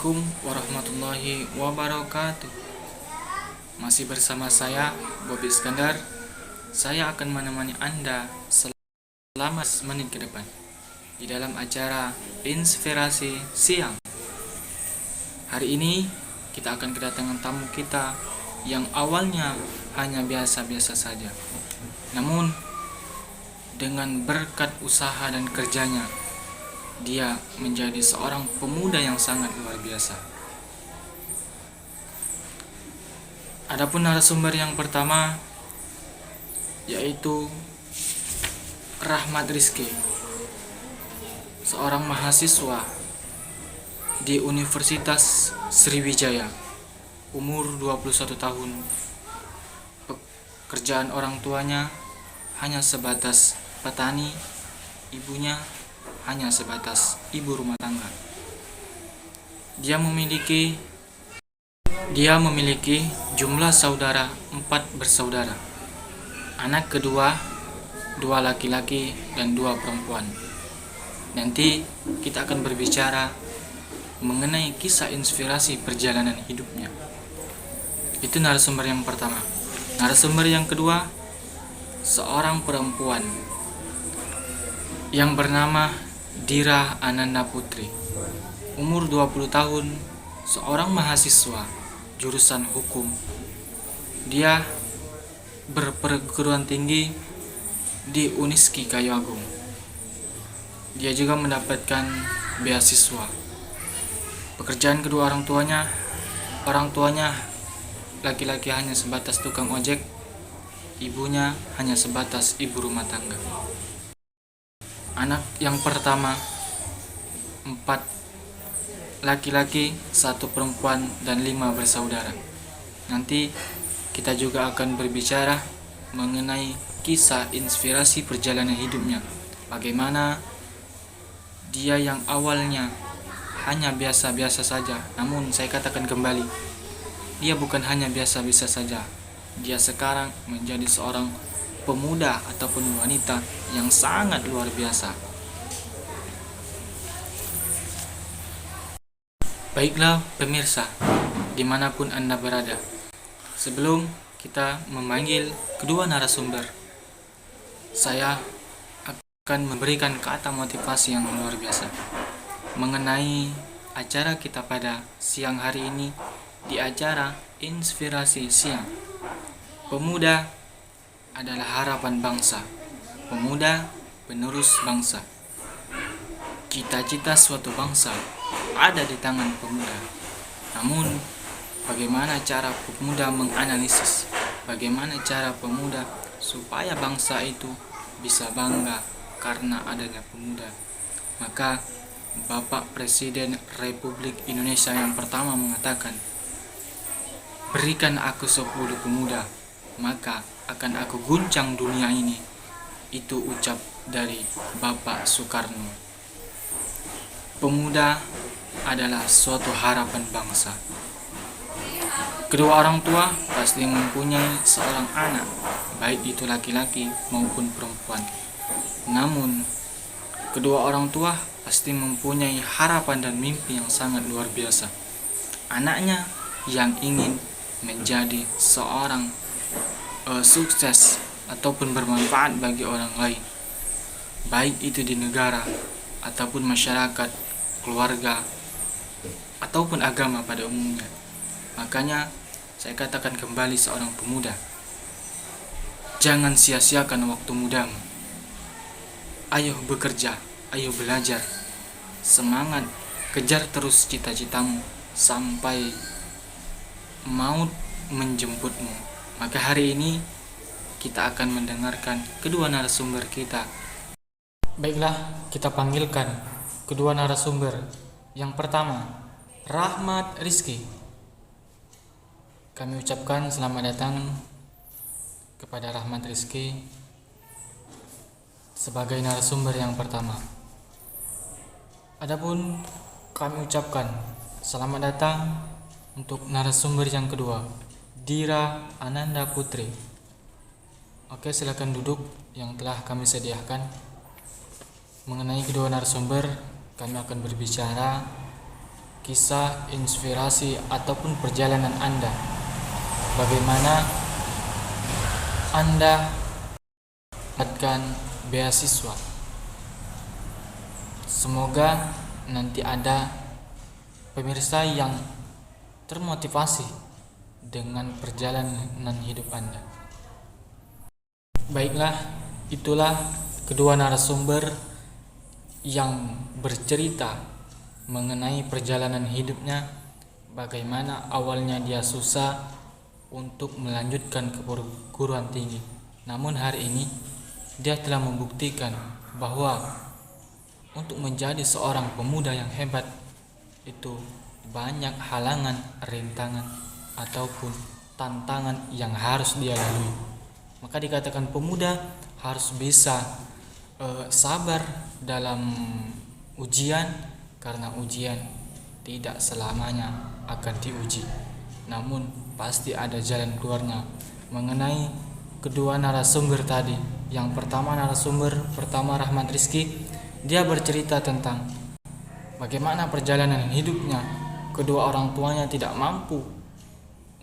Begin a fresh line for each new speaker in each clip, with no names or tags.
Assalamualaikum warahmatullahi wabarakatuh. Masih bersama saya, Bobi Iskandar. Saya akan menemani Anda selama menit ke depan di dalam acara Inspirasi Siang. Hari ini kita akan kedatangan tamu kita yang awalnya hanya biasa-biasa saja. Namun dengan berkat usaha dan kerjanya, dia menjadi seorang pemuda yang sangat luar biasa. Adapun narasumber yang pertama yaitu Rahmat Rizky, seorang mahasiswa di Universitas Sriwijaya, umur 21 tahun. Pekerjaan orang tuanya hanya sebatas petani, ibunya hanya sebatas ibu rumah tangga. Dia memiliki jumlah saudara 4 bersaudara. Anak kedua 2 laki-laki dan 2 perempuan. Nanti kita akan berbicara mengenai kisah inspirasi perjalanan hidupnya. Itu narasumber yang pertama. Narasumber yang kedua, seorang perempuan yang bernama Dira Ananda Putri, umur 20 tahun, seorang mahasiswa jurusan hukum. Dia berperguruan tinggi di Uniski Kayu Agung. Dia juga mendapatkan beasiswa. Pekerjaan kedua orang tuanya laki-laki hanya sebatas tukang ojek, ibunya hanya sebatas ibu rumah tangga. Anak yang pertama 4 laki-laki, 1 perempuan, dan 5 bersaudara. Nanti kita juga akan berbicara mengenai kisah inspirasi perjalanan hidupnya. Bagaimana dia yang awalnya hanya biasa-biasa saja, namun saya katakan kembali, dia bukan hanya biasa-biasa saja. Dia sekarang menjadi seorang pemuda ataupun wanita yang sangat luar biasa. Baiklah pemirsa, dimanapun Anda berada, sebelum kita memanggil kedua narasumber, saya akan memberikan kata motivasi yang luar biasa mengenai acara kita pada siang hari ini di acara Inspirasi Siang. Pemuda adalah harapan bangsa. Pemuda penerus bangsa. Cita-cita suatu bangsa ada di tangan pemuda. Namun, bagaimana cara pemuda menganalisis? Bagaimana cara pemuda supaya bangsa itu bisa bangga karena adanya pemuda? Maka, Bapak Presiden Republik Indonesia yang pertama mengatakan, "Berikan aku 10 pemuda, maka akan aku guncang dunia ini." Itu ucap dari Bapak Soekarno. Pemuda adalah suatu harapan bangsa. Kedua orang tua pasti mempunyai seorang anak, baik itu laki-laki maupun perempuan. Namun, kedua orang tua pasti mempunyai harapan dan mimpi yang sangat luar biasa. Anaknya yang ingin menjadi seorang sukses ataupun bermanfaat bagi orang lain, baik itu di negara ataupun masyarakat, keluarga, ataupun agama pada umumnya. Makanya saya katakan kembali, seorang pemuda, jangan sia-siakan waktu mudamu. Ayo bekerja, ayo belajar, semangat, kejar terus cita-citamu sampai maut menjemputmu. Maka hari ini kita akan mendengarkan kedua narasumber kita. Baiklah, kita panggilkan kedua narasumber. Yang pertama, Rahmat Rizky. Kami ucapkan selamat datang kepada Rahmat Rizky sebagai narasumber yang pertama. Adapun kami ucapkan selamat datang untuk narasumber yang kedua, Dira Ananda Putri. Oke, silakan duduk yang telah kami sediakan. Mengenai kedua narasumber, kami akan berbicara kisah inspirasi ataupun perjalanan Anda. Bagaimana Anda mendapatkan beasiswa. Semoga nanti ada pemirsa yang termotivasi dengan perjalanan hidup Anda. Baiklah, itulah kedua narasumber yang bercerita mengenai perjalanan hidupnya, bagaimana awalnya dia susah untuk melanjutkan ke perguruan tinggi. Namun hari ini dia telah membuktikan bahwa untuk menjadi seorang pemuda yang hebat itu banyak halangan, rintangan ataupun tantangan yang harus dia lalui. Maka dikatakan pemuda harus bisa sabar dalam ujian, karena ujian tidak selamanya akan diuji, namun pasti ada jalan keluarnya. Mengenai kedua narasumber tadi, yang pertama narasumber pertama Rahmat Rizky, dia bercerita tentang bagaimana perjalanan hidupnya. Kedua orang tuanya tidak mampu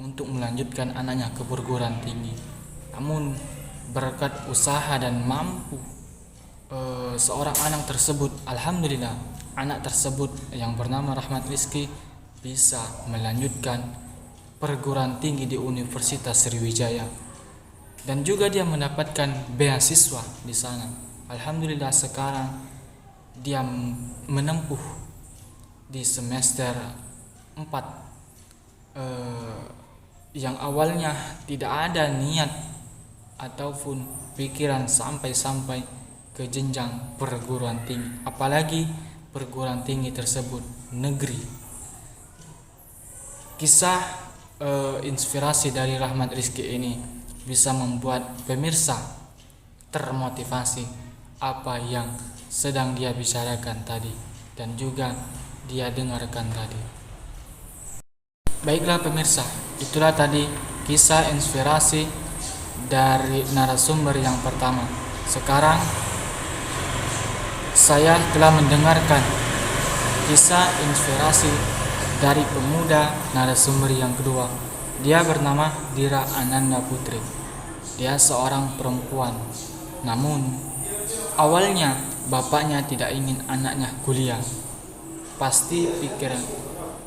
untuk melanjutkan anaknya ke perguruan tinggi, namun berkat usaha dan mampu seorang anak tersebut, alhamdulillah anak tersebut yang bernama Rahmat Rizky bisa melanjutkan perguruan tinggi di Universitas Sriwijaya, dan juga dia mendapatkan beasiswa di sana. Alhamdulillah sekarang dia menempuh di semester 4 yang awalnya tidak ada niat ataupun pikiran sampai ke jenjang perguruan tinggi, apalagi perguruan tinggi tersebut negeri. Kisah inspirasi dari Rahmat Rizky ini bisa membuat pemirsa termotivasi apa yang sedang dia bicarakan tadi dan juga dia dengarkan tadi. Baiklah pemirsa, itulah tadi kisah inspirasi dari narasumber yang pertama. Sekarang saya telah mendengarkan kisah inspirasi dari pemuda narasumber yang kedua. Dia bernama Dira Ananda Putri. Dia seorang perempuan, namun awalnya bapaknya tidak ingin anaknya kuliah. Pasti pikiran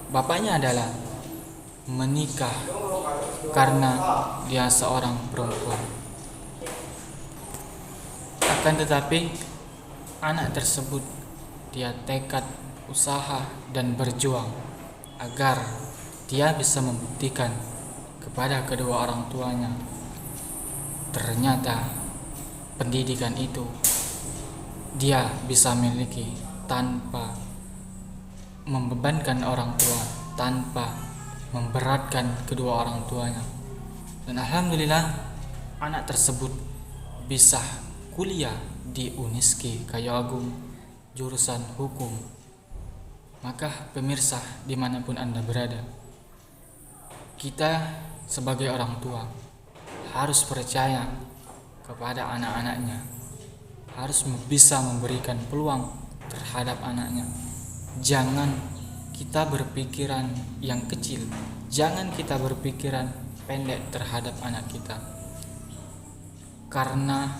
bapaknya adalah menikah karena dia seorang perempuan. Akan tetapi anak tersebut dia tekad, usaha dan berjuang agar dia bisa membuktikan kepada kedua orang tuanya ternyata pendidikan itu dia bisa miliki tanpa membebankan orang tua, tanpa memberatkan kedua orang tuanya. Dan alhamdulillah anak tersebut bisa kuliah di Uniski Kayu Agung jurusan hukum. Maka pemirsa dimanapun Anda berada, kita sebagai orang tua harus percaya kepada anak-anaknya, harus bisa memberikan peluang terhadap anaknya. Jangan kita berpikiran yang kecil, jangan kita berpikiran pendek terhadap anak kita, karena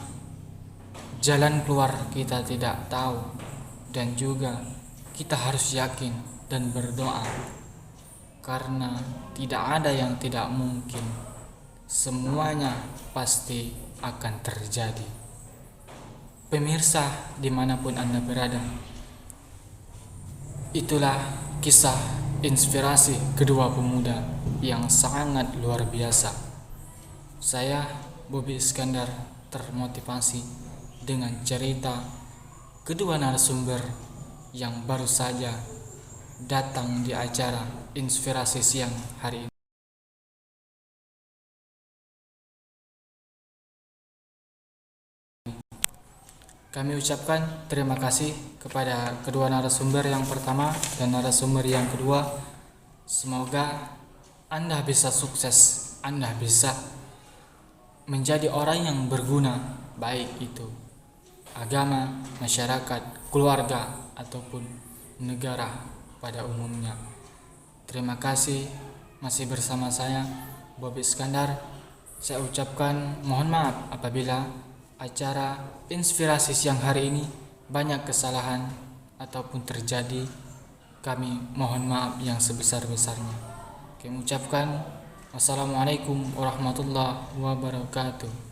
jalan keluar kita tidak tahu. Dan juga kita harus yakin dan berdoa, karena tidak ada yang tidak mungkin, semuanya pasti akan terjadi. Pemirsa dimanapun Anda berada, itulah kisah inspirasi kedua pemuda yang sangat luar biasa. Saya Bobby Iskandar termotivasi dengan cerita kedua narasumber yang baru saja datang di acara Inspirasi Siang hari ini. Kami ucapkan terima kasih kepada kedua narasumber yang pertama dan narasumber yang kedua. Semoga Anda bisa sukses, Anda bisa menjadi orang yang berguna, baik itu agama, masyarakat, keluarga, ataupun negara pada umumnya. Terima kasih masih bersama saya, Bobi Iskandar. Saya ucapkan mohon maaf apabila acara inspirasi siang hari ini banyak kesalahan ataupun terjadi. Kami mohon maaf yang sebesar-besarnya. Kami ucapkan wassalamualaikum warahmatullahi wabarakatuh.